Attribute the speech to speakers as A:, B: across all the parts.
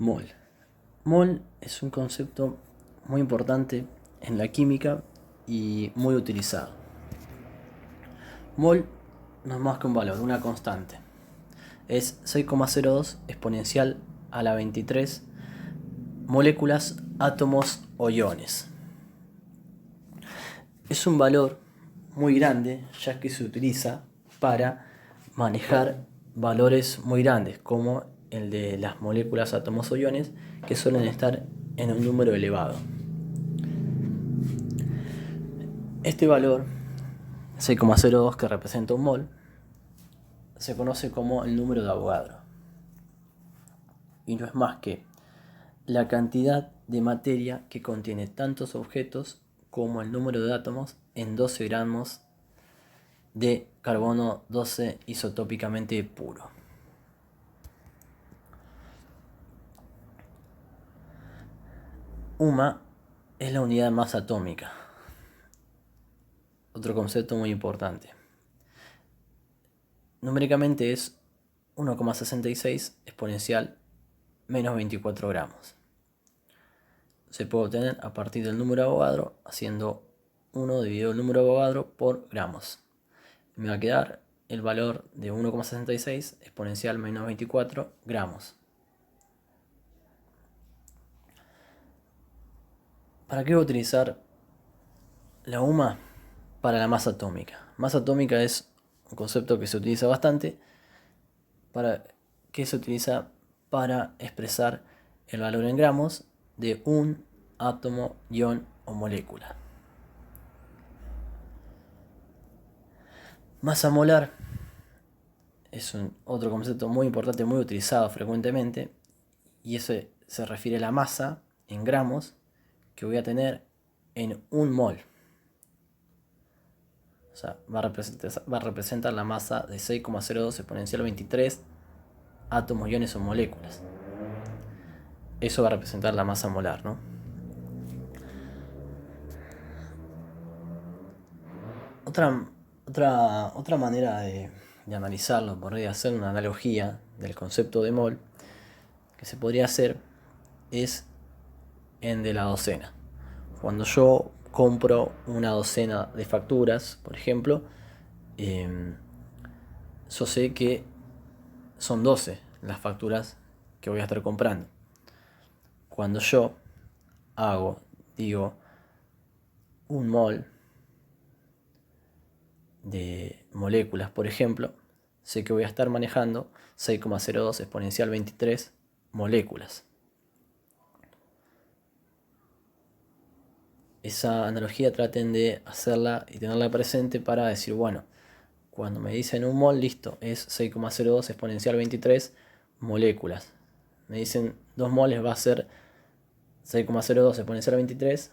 A: Mol. Mol es un concepto muy importante en la química y muy utilizado. Mol no es más que un valor, una constante. Es 6,02 exponencial a la 23 moléculas, átomos o iones. Es un valor muy grande ya que se utiliza para manejar valores muy grandes como el de las moléculas, átomos o iones que suelen estar en un número elevado. Este valor 6,02 que representa un mol se conoce como el número de Avogadro y no es más que la cantidad de materia que contiene tantos objetos como el número de átomos en 12 gramos de carbono 12 isotópicamente puro. UMA es la unidad de masa atómica. Otro concepto muy importante. Numéricamente es 1,66 exponencial menos 24 gramos. Se puede obtener a partir del número de Avogadro haciendo 1 dividido el número de Avogadro por gramos. Me va a quedar el valor de 1,66 exponencial menos 24 gramos. ¿Para qué voy a utilizar la UMA? Para la masa atómica. Masa atómica es un concepto que se utiliza bastante que se utiliza para expresar el valor en gramos de un átomo, ion o molécula. Masa molar es otro concepto muy importante, muy utilizado frecuentemente, y eso se refiere a la masa en gramos que voy a tener en un mol. O sea, va a representar la masa de 6,02 exponencial 23 átomos, iones o moléculas. Eso va a representar la masa molar, ¿no? Otra manera de analizarlo, podría hacer una analogía del concepto de mol, que se podría hacer es en de la docena. Cuando yo compro una docena de facturas, por ejemplo, yo sé que son 12 las facturas que voy a estar comprando. Cuando yo digo, un mol de moléculas, por ejemplo, sé que voy a estar manejando 6,02 exponencial 23 moléculas. Esa analogía traten de hacerla y tenerla presente para decir, bueno, cuando me dicen un mol, listo, es 6,02 exponencial 23 moléculas. Me dicen 2 moles, va a ser 6,02 exponencial 23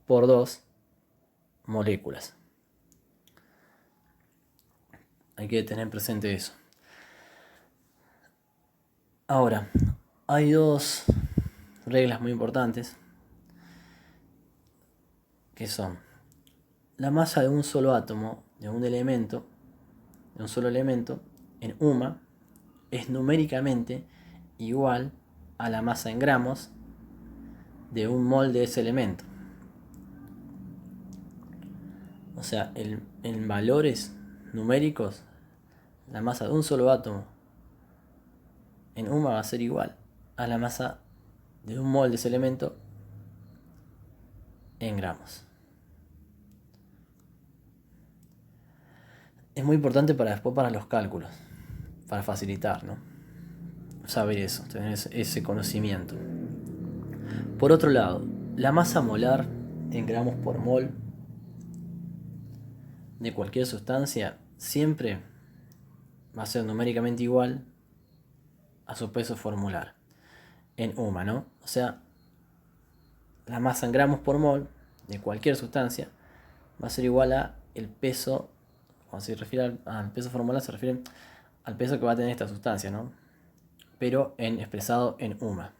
A: por 2 moléculas. Hay que tener presente eso. Ahora, hay dos reglas muy importantes que son la masa de un solo átomo, de un solo elemento, en UMA, es numéricamente igual a la masa en gramos de un mol de ese elemento. O sea, en valores numéricos, la masa de un solo átomo en UMA va a ser igual a la masa de un mol de ese elemento en gramos. Es muy importante para después para los cálculos, para facilitar, ¿no? Saber eso, tener ese conocimiento. Por otro lado, la masa molar en gramos por mol de cualquier sustancia siempre va a ser numéricamente igual a su peso formular en UMA, ¿no? O sea, la masa en gramos por mol de cualquier sustancia va a ser igual a el peso, cuando se refiere al peso formular se refiere al peso que va a tener esta sustancia, ¿no? Pero expresado en UMA.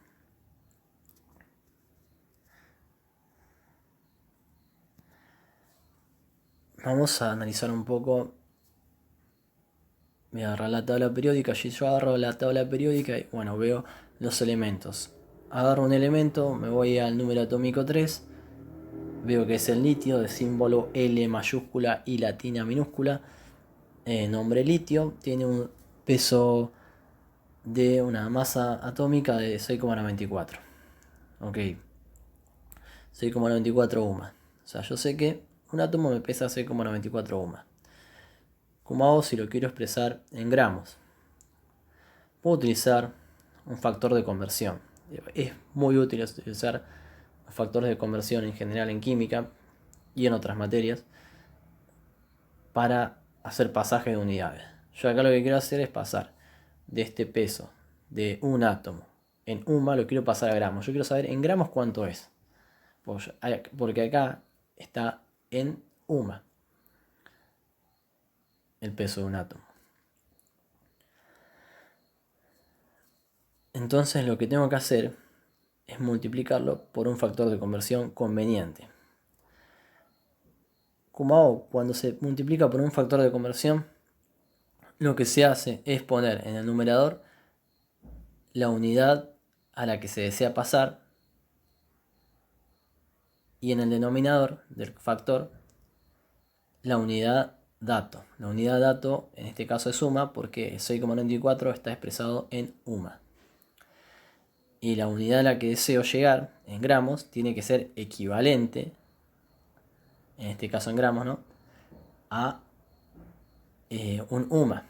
A: Vamos a analizar un poco. Voy a agarrar la tabla periódica. Yo agarro la tabla periódica y bueno, veo los elementos. Agarro un elemento, me voy al número atómico 3, veo que es el litio, de símbolo L mayúscula y latina minúscula, nombre litio, tiene un peso de una masa atómica de 6,94. Ok, 6,94 UMA. O sea, yo sé que un átomo me pesa 6,94 UMA. ¿Cómo hago si lo quiero expresar en gramos? Puedo utilizar un factor de conversión. Es muy útil utilizar factores de conversión en general en química y en otras materias para hacer pasaje de unidades. Yo acá lo que quiero hacer es pasar de este peso de un átomo en UMA, lo quiero pasar a gramos. Yo quiero saber en gramos cuánto es, porque acá está en UMA el peso de un átomo. Entonces lo que tengo que hacer es multiplicarlo por un factor de conversión conveniente. ¿Cómo hago? Cuando se multiplica por un factor de conversión, lo que se hace es poner en el numerador la unidad a la que se desea pasar y en el denominador del factor la unidad dato. La unidad dato en este caso es UMA porque 6,94 está expresado en UMA. Y la unidad a la que deseo llegar en gramos tiene que ser equivalente, en este caso en gramos, ¿no?, a un UMA.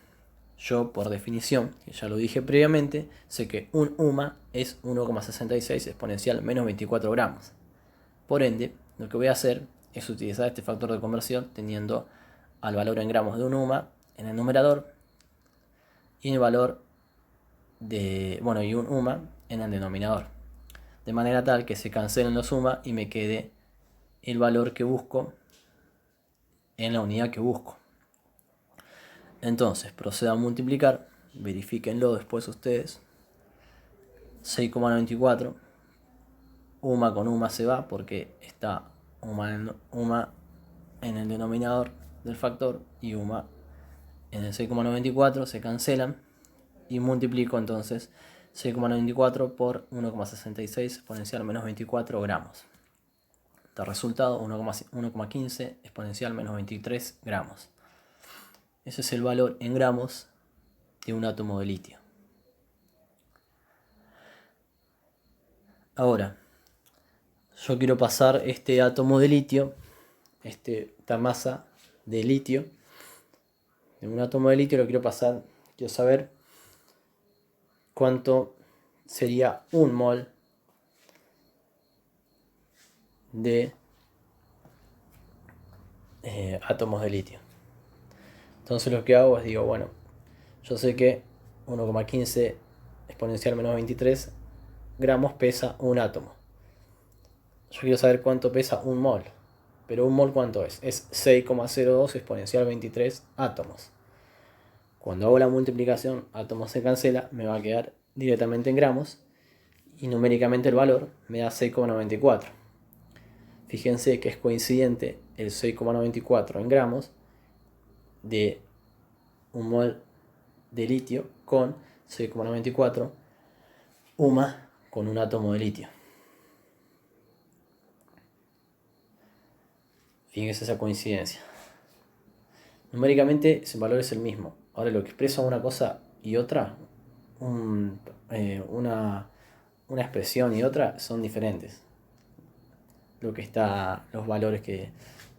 A: Yo, por definición, que ya lo dije previamente, sé que un UMA es 1,66 exponencial menos 24 gramos. Por ende, lo que voy a hacer es utilizar este factor de conversión teniendo al valor en gramos de un UMA en el numerador y el valor de, y un UMA en el denominador. De manera tal que se cancelen los UMA y me quede el valor que busco en la unidad que busco. Entonces procedo a multiplicar, verifíquenlo después ustedes. 6,94, UMA con UMA se va porque está UMA en el denominador del factor y UMA en el 6,94, se cancelan y multiplico entonces 6,94 por 1,66 exponencial menos 24 gramos. Da resultado 1,15 exponencial menos 23 gramos. Ese es el valor en gramos de un átomo de litio. Ahora, yo quiero pasar este átomo de litio, esta masa de litio, de un átomo de litio lo quiero pasar, quiero saber cuánto sería un mol de átomos de litio. Entonces lo que hago es digo, bueno, yo sé que 1,15 exponencial menos 23 gramos pesa un átomo. Yo quiero saber cuánto pesa un mol. Pero un mol ¿cuánto es? Es 6,02 exponencial 23 átomos. Cuando hago la multiplicación, átomos se cancela, me va a quedar directamente en gramos. Y numéricamente el valor me da 6,94. Fíjense que es coincidente el 6,94 en gramos de un mol de litio con 6,94 UMA con un átomo de litio. Fíjense esa coincidencia. Numéricamente ese valor es el mismo. Ahora lo que expresa una cosa y otra, una expresión y otra son diferentes. Los valores que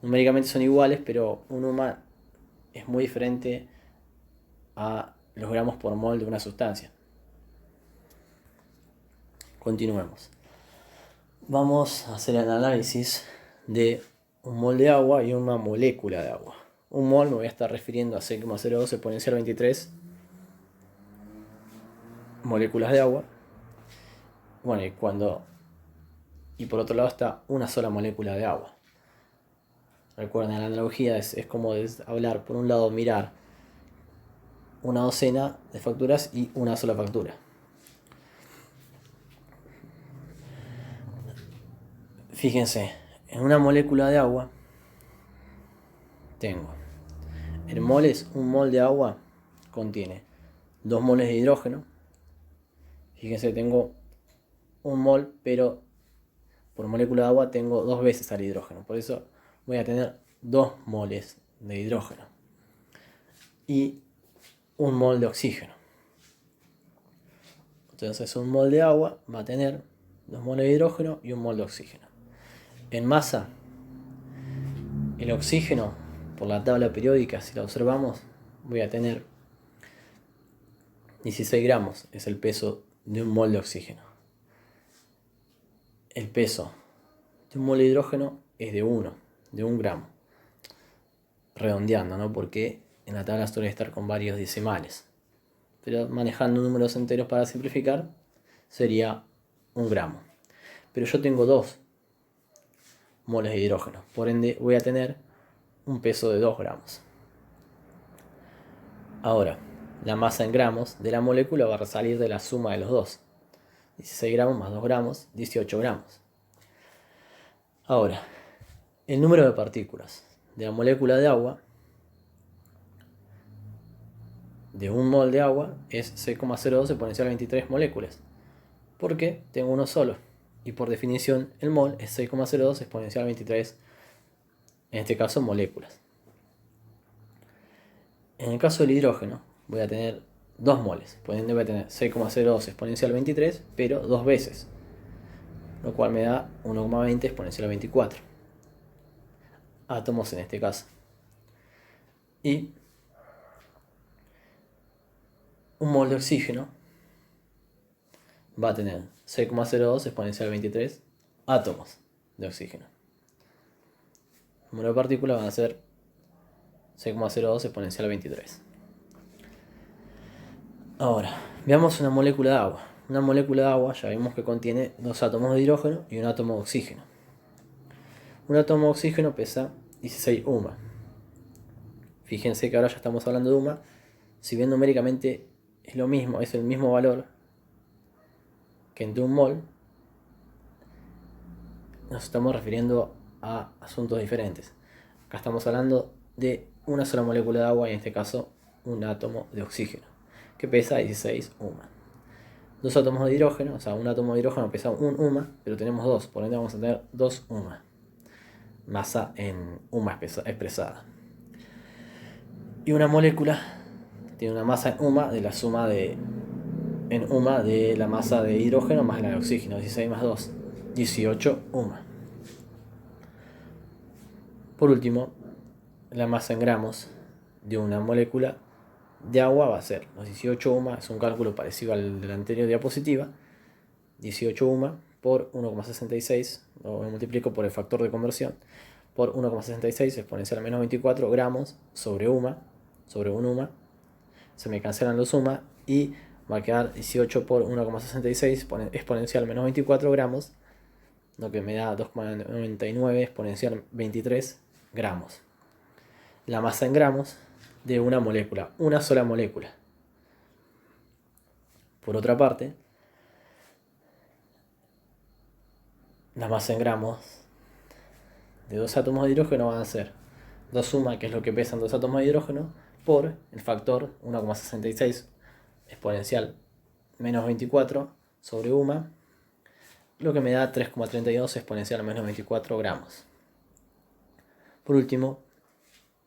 A: numéricamente son iguales, pero un UMA es muy diferente a los gramos por mol de una sustancia. Continuemos. Vamos a hacer el análisis de un mol de agua y una molécula de agua. Un mol me voy a estar refiriendo a 6,02 exponencial 23 moléculas de agua. Bueno, y por otro lado está una sola molécula de agua. Recuerden, la analogía es como hablar, por un lado mirar una docena de facturas y una sola factura. Fíjense, en una molécula de agua tengo el mol es un mol de agua, contiene 2 moles de hidrógeno Fíjense, tengo un mol, pero por molécula de agua tengo 2 veces al hidrógeno. Por eso voy a tener 2 moles de hidrógeno y un mol de oxígeno. Entonces un mol de agua va a tener 2 moles de hidrógeno y un mol de oxígeno. En masa, el oxígeno, por la tabla periódica, si la observamos, voy a tener 16 gramos, es el peso de un mol de oxígeno. El peso de un mol de hidrógeno es de 1 gramo. Redondeando, ¿no? Porque en la tabla suele estar con varios decimales. Pero manejando números enteros para simplificar, sería 1 gramo. Pero yo tengo 2 moles de hidrógeno, por ende voy a tener un peso de 2 gramos. Ahora, la masa en gramos de la molécula va a salir de la suma de los dos. 16 gramos más 2 gramos, 18 gramos. Ahora, el número de partículas de la molécula de agua, de un mol de agua, es 6,02 exponencial a 23 moléculas. Porque tengo uno solo. Y por definición, el mol es 6,02 exponencial a 23, en este caso, moléculas. En el caso del hidrógeno, voy a tener 2 moles. Por ende voy a tener 6,02 exponencial a 23, pero 2 veces. Lo cual me da 1,20 exponencial a 24. Átomos en este caso. Y un mol de oxígeno va a tener 6,02 exponencial a 23 átomos de oxígeno. El número de partículas van a ser 6,02 exponencial a 23. Ahora, veamos una molécula de agua. Una molécula de agua ya vimos que contiene 2 átomos de hidrógeno y un átomo de oxígeno. Un átomo de oxígeno pesa 16 UMA. Fíjense que ahora ya estamos hablando de UMA. Si bien numéricamente es lo mismo, es el mismo valor que entre un mol, nos estamos refiriendo a asuntos diferentes. Acá estamos hablando de una sola molécula de agua y en este caso un átomo de oxígeno que pesa 16 UMA. 2 átomos de hidrógeno, o sea, un átomo de hidrógeno pesa 1 UMA, pero tenemos 2, por ende vamos a tener 2 UMA. Masa en UMA expresada. Y una molécula tiene una masa en UMA de la suma en UMA de la masa de hidrógeno más la de oxígeno. 16 más 2, 18 UMA. Por último, la masa en gramos de una molécula de agua va a ser los 18 UMA, es un cálculo parecido al de la anterior diapositiva. 18 UMA por 1,66, lo multiplico por el factor de conversión, por 1,66 exponencial a menos 24 gramos sobre UMA, sobre 1 UMA. Se me cancelan los UMA y va a quedar 18 por 1,66 exponencial menos 24 gramos, lo que me da 2,99 exponencial 23 gramos. La masa en gramos de una molécula, una sola molécula. Por otra parte, la masa en gramos de 2 átomos de hidrógeno van a ser 2 UMA, que es lo que pesan 2 átomos de hidrógeno, por el factor 1,66 exponencial menos 24 sobre UMA, lo que me da 3,32 exponencial menos 24 gramos. Por último,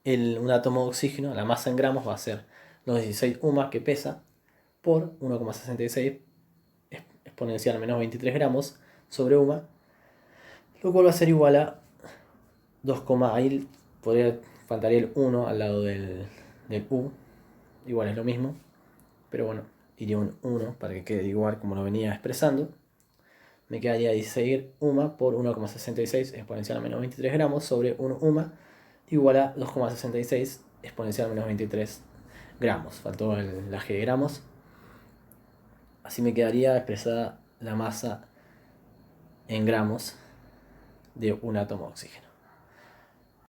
A: un átomo de oxígeno, la masa en gramos va a ser los 16 UMA que pesa por 1,66 exponencial menos 23 gramos sobre UMA, lo cual va a ser igual a 2, ahí faltaría el 1 al lado del U, igual es lo mismo, pero bueno, iría un 1 para que quede igual como lo venía expresando. Me quedaría 16 UMA por 1,66 exponencial menos 23 gramos sobre 1 UMA igual a 2,66 exponencial menos 23 gramos. Faltó la G de gramos. Así me quedaría expresada la masa en gramos de un átomo de oxígeno.